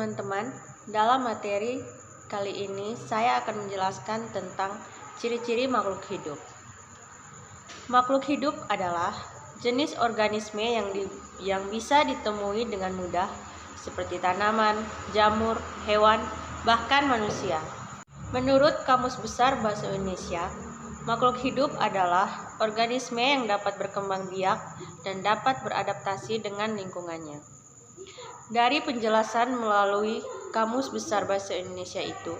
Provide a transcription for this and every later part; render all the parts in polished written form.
teman-teman, dalam materi kali ini saya akan menjelaskan tentang ciri-ciri makhluk hidup. Makhluk hidup adalah jenis organisme yang bisa ditemui dengan mudah seperti tanaman, jamur, hewan, bahkan manusia. Menurut Kamus Besar Bahasa Indonesia, makhluk hidup adalah organisme yang dapat berkembang biak dan dapat beradaptasi dengan lingkungannya. Dari penjelasan melalui Kamus Besar Bahasa Indonesia itu,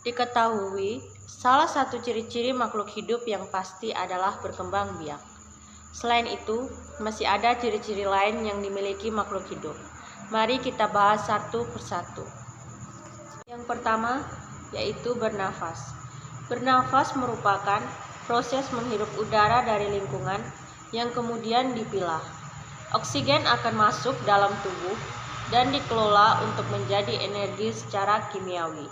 diketahui salah satu ciri-ciri makhluk hidup yang pasti adalah berkembang biak. Selain itu, masih ada ciri-ciri lain yang dimiliki makhluk hidup. Mari kita bahas satu persatu. Yang pertama, yaitu bernafas. Bernafas merupakan proses menghirup udara dari lingkungan yang kemudian dipilah. Oksigen akan masuk dalam tubuh dan dikelola untuk menjadi energi secara kimiawi.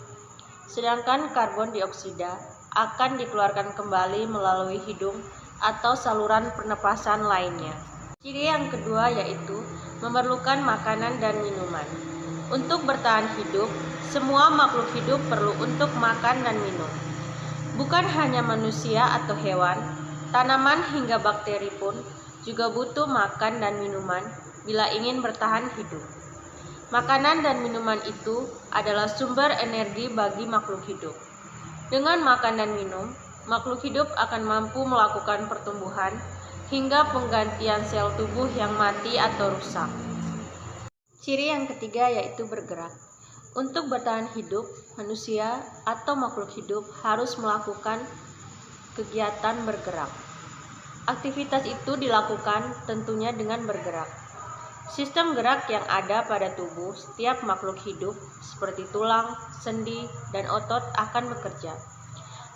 Sedangkan karbon dioksida akan dikeluarkan kembali melalui hidung atau saluran pernapasan lainnya. Ciri yang kedua yaitu memerlukan makanan dan minuman. Untuk bertahan hidup, semua makhluk hidup perlu untuk makan dan minum. Bukan hanya manusia atau hewan, tanaman hingga bakteri pun juga butuh makan dan minuman bila ingin bertahan hidup. Makanan dan minuman itu adalah sumber energi bagi makhluk hidup. Dengan makan dan minum, makhluk hidup akan mampu melakukan pertumbuhan hingga penggantian sel tubuh yang mati atau rusak. Ciri yang ketiga yaitu bergerak. Untuk bertahan hidup, manusia atau makhluk hidup harus melakukan kegiatan bergerak. Aktivitas itu dilakukan tentunya dengan bergerak. Sistem gerak yang ada pada tubuh setiap makhluk hidup seperti tulang, sendi, dan otot akan bekerja.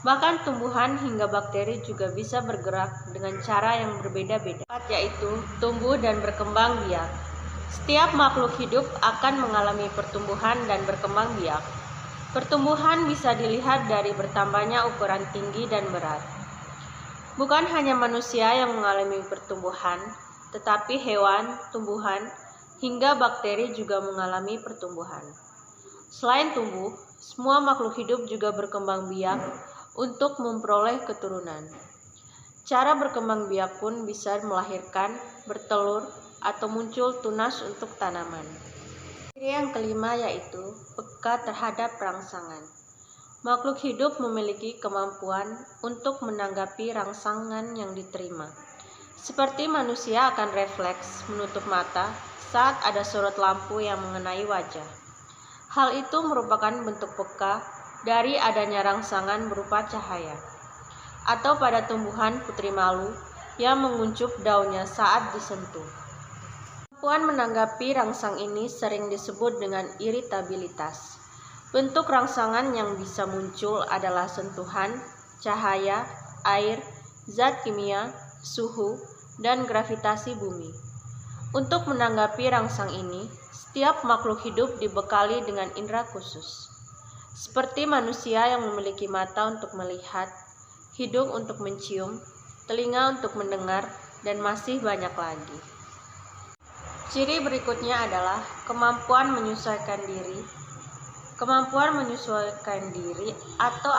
Bahkan tumbuhan hingga bakteri juga bisa bergerak dengan cara yang berbeda-beda, yaitu tumbuh dan berkembang biak. Setiap makhluk hidup akan mengalami pertumbuhan dan berkembang biak. Pertumbuhan bisa dilihat dari bertambahnya ukuran tinggi dan berat. Bukan hanya manusia yang mengalami pertumbuhan, tetapi hewan, tumbuhan, hingga bakteri juga mengalami pertumbuhan. Selain tumbuh, semua makhluk hidup juga berkembang biak untuk memperoleh keturunan. Cara berkembang biak pun bisa melahirkan, bertelur, atau muncul tunas untuk tanaman. Ciri yang kelima yaitu peka terhadap rangsangan. Makhluk hidup memiliki kemampuan untuk menanggapi rangsangan yang diterima. Seperti manusia akan refleks menutup mata saat ada sorot lampu yang mengenai wajah. Hal itu merupakan bentuk peka dari adanya rangsangan berupa cahaya. Atau pada tumbuhan putri malu yang menguncup daunnya saat disentuh. Kemampuan menanggapi rangsang ini sering disebut dengan iritabilitas. Bentuk rangsangan yang bisa muncul adalah sentuhan, cahaya, air, zat kimia, suhu, dan gravitasi bumi. Untuk menanggapi rangsang ini, setiap makhluk hidup dibekali dengan indera khusus. Seperti manusia yang memiliki mata untuk melihat, hidung untuk mencium, telinga untuk mendengar, dan masih banyak lagi. Ciri berikutnya adalah kemampuan menyesuaikan diri. Kemampuan menyesuaikan diri atau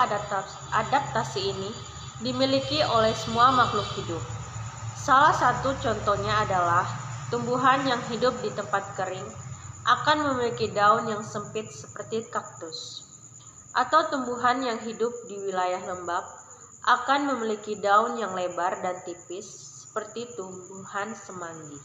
adaptasi ini dimiliki oleh semua makhluk hidup. Salah satu contohnya adalah tumbuhan yang hidup di tempat kering akan memiliki daun yang sempit seperti kaktus. Atau tumbuhan yang hidup di wilayah lembab akan memiliki daun yang lebar dan tipis seperti tumbuhan semanggi.